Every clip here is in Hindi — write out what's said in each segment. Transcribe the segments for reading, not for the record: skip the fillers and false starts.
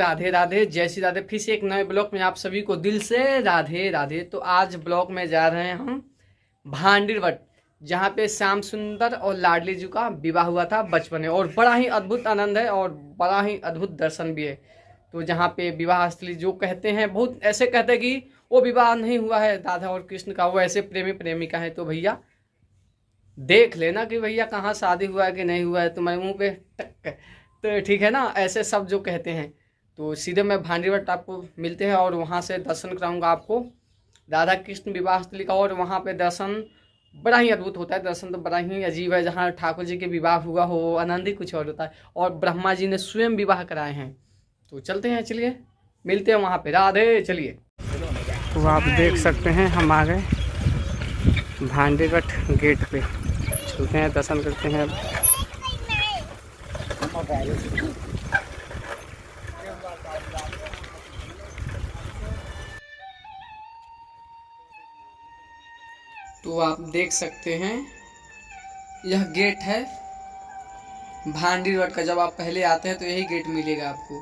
राधे राधे, जय श्री राधे। फिर से एक नए ब्लॉग में आप सभी को दिल से राधे राधे। तो आज ब्लॉग में जा रहे हैं हम भांडीरवट, जहाँ पे श्याम सुंदर और लाडली जी का विवाह हुआ था बचपन में, और बड़ा ही अद्भुत आनंद है और बड़ा ही अद्भुत दर्शन भी है। तो जहाँ पे विवाह स्थली जो कहते हैं, बहुत ऐसे कहते हैं कि वो विवाह नहीं हुआ है राधा और कृष्ण का, वो ऐसे प्रेमी प्रेमिका है। तो भैया देख लेना कि भैया कहाँ शादी हुआ है कि नहीं हुआ है, तुम्हारे मुँह पे टक। तो ठीक है ना, ऐसे सब जो कहते हैं। तो सीधे मैं भांडीवट आपको मिलते हैं और वहाँ से दर्शन कराऊंगा आपको राधा कृष्ण विवाह स्थली का। और वहाँ पे दर्शन बड़ा ही अद्भुत होता है, दर्शन तो बड़ा ही अजीब है। जहाँ ठाकुर जी के विवाह हुआ हो, आनंद ही कुछ और होता है, और ब्रह्मा जी ने स्वयं विवाह कराए हैं। तो चलते हैं, चलिए मिलते हैं वहाँ पे। राधे, चलिए। तो आप देख सकते हैं हम आ गए भांडीवट गेट पे, चलते हैं दर्शन करते हैं। तो आप देख सकते हैं यह गेट है भांडीवट का। जब आप पहले आते हैं तो यही गेट मिलेगा आपको।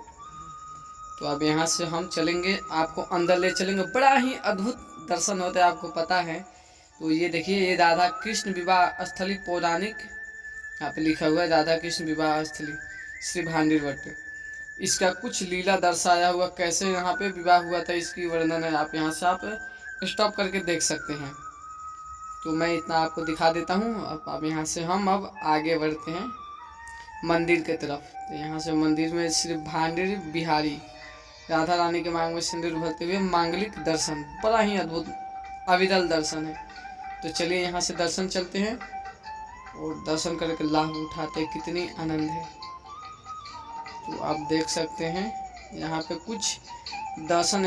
तो अब यहाँ से हम चलेंगे, आपको अंदर ले चलेंगे। बड़ा ही अद्भुत दर्शन होता है, आपको पता है। तो ये देखिए, ये राधा कृष्ण विवाह स्थली पौराणिक, यहाँ पे लिखा हुआ है राधा कृष्ण विवाह स्थली श्री भांडीवट। इसका कुछ लीला दर्शाया हुआ, कैसे यहाँ पे विवाह हुआ था इसकी वर्णन है। आप यहाँ से आप स्टॉप करके देख सकते हैं। तो मैं इतना आपको दिखा देता हूँ। अब यहाँ से हम अब आगे बढ़ते हैं मंदिर के तरफ। तो यहाँ से मंदिर में श्री भांडीर बिहारी राधा रानी के मांग में सिंदूर भरते हुए मांगलिक दर्शन, बड़ा ही अद्भुत अविरल दर्शन है। तो चलिए यहाँ से दर्शन चलते हैं और दर्शन करके लाभ उठाते, कितनी आनंद है। तो आप देख सकते हैं यहाँ पे कुछ दर्शन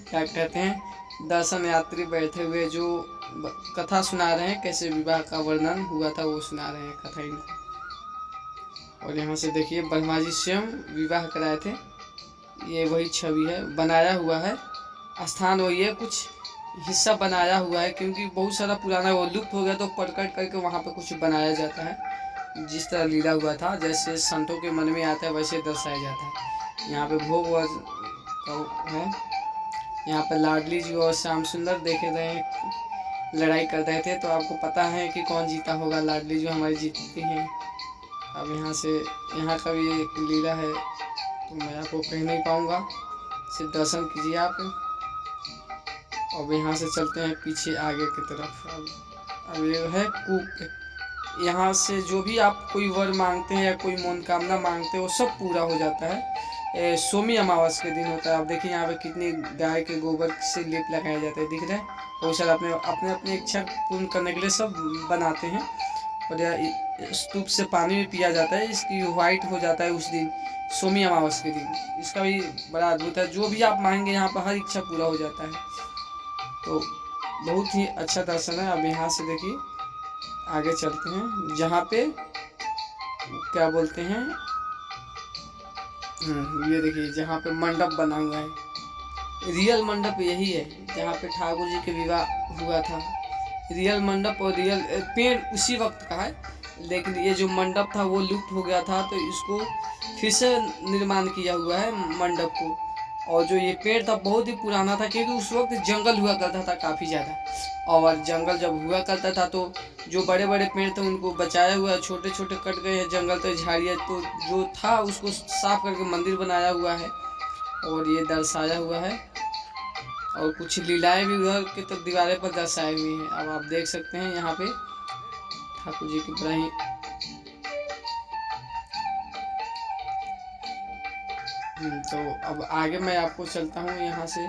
क्या कहते हैं, दर्शन यात्री बैठे हुए जो कथा सुना रहे हैं, कैसे विवाह का वर्णन हुआ था वो सुना रहे हैं कथा इनको। और यहाँ से देखिए ब्रह्मा जी स्वयं विवाह कराए थे, ये वही छवि है, बनाया हुआ है स्थान वही है, कुछ हिस्सा बनाया हुआ है क्योंकि बहुत सारा पुराना वो लुप्त हो गया, तो पटकट करके वहाँ पे कुछ बनाया जाता है। जिस तरह लीला हुआ था, जैसे संतों के मन में आता है वैसे दर्शाया जाता है। यहाँ पे भोग है, यहाँ पे लाडली जी और श्याम सुंदर देखे रहे लड़ाई कर रहे थे। तो आपको पता है कि कौन जीता होगा, लाडली जी हमारी जीतती हैं। अब यहाँ से यहाँ का भी एक लीला है, तो मैं आपको कह नहीं पाऊँगा, सिर्फ दर्शन कीजिए आप। अब यहाँ से चलते हैं पीछे आगे की तरफ। अब ये है कूप, यहाँ से जो भी आप कोई वर मांगते हैं या कोई मनोकामना मांगते हैं वो सब पूरा हो जाता है। सोमी अमावस के दिन होता है। आप देखिए यहाँ पे कितनी गाय के गोबर से लेप लगाए जाते हैं, दिख रहा है। बहुत सारा अपने इच्छा पूर्ण करने के लिए सब बनाते हैं। और स्तूप से पानी भी पिया जाता है, इसकी वाइट हो जाता है उस दिन, सोमी अमावस के दिन। इसका भी बड़ा अद्भुत है, जो भी आप मांगेंगे यहाँ पर हर इच्छा पूरा हो जाता है। तो बहुत ही अच्छा दर्शन है। अब यहाँ से देखिए आगे चलते हैं, जहाँ पे क्या बोलते हैं, ये देखिए जहाँ पे मंडप बना हुआ है, रियल मंडप यही है जहाँ पे ठाकुर जी के विवाह हुआ था। रियल मंडप और रियल पेड़ उसी वक्त का है, लेकिन ये जो मंडप था वो लुप्त हो गया था, तो इसको फिर से निर्माण किया हुआ है मंडप को। और जो ये पेड़ था बहुत ही पुराना था, क्योंकि उस वक्त जंगल हुआ करता था काफ़ी ज़्यादा, और जंगल जब हुआ करता था तो जो बड़े बड़े पेड़ थे उनको बचाया हुआ है, छोटे छोटे कट गए हैं जंगल, तो झाड़ियाँ, तो जो था उसको साफ करके मंदिर बनाया हुआ है और ये दर्शाया हुआ है। और कुछ लीलाएं भी उधर की तो दीवारें पर दर्शाई हुई हैं। अब आप देख सकते हैं यहाँ पे ठाकुर जी की बड़ा ही तो अब आगे मैं आपको चलता हूँ। यहाँ से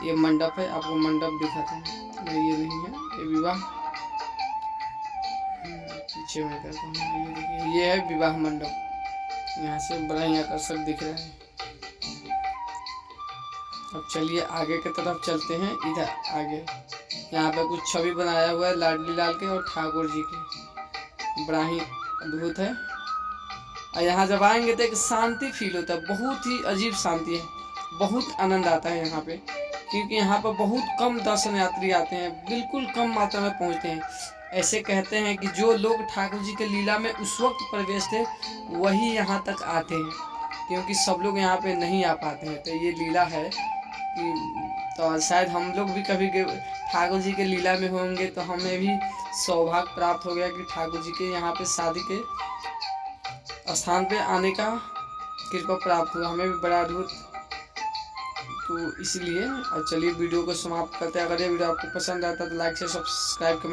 ये मंडप है, आपको मंडप दिखाता हूँ। नहीं ये नहीं है, ये विवाह पीछे मैं कहता हूँ, ये देखिए ये है विवाह मंडप। यहाँ से बड़ा ही आकर्षक दिख रहा है। अब चलिए आगे की तरफ चलते हैं। इधर आगे यहाँ पे कुछ छवि बनाया हुआ है लाडली लाल के और ठाकुर जी के, बड़ा ही अद्भुत है। और यहाँ जब आएंगे तो एक शांति फील होता है, बहुत ही अजीब शांति है, बहुत आनंद आता है यहाँ पे, क्योंकि यहाँ पर बहुत कम दर्शन यात्री आते हैं, बिल्कुल कम मात्रा में पहुँचते हैं। ऐसे कहते हैं कि जो लोग ठाकुर जी के लीला में उस वक्त प्रवेश थे वही यहाँ तक आते हैं, क्योंकि सब लोग यहाँ पे नहीं आ पाते हैं। तो ये लीला है कि तो शायद हम लोग भी कभी ठाकुर जी के लीला में होंगे तो हमें भी सौभाग्य प्राप्त हो गया कि ठाकुर जी के यहाँ पे शादी के स्थान पे आने का कृपा प्राप्त हुआ, हमें भी बड़ा अद्भुत। तो इसलिए चलिए वीडियो को समाप्त करते हैं। अगर ये वीडियो आपको पसंद आता है तो लाइक से सब्सक्राइब कमेंट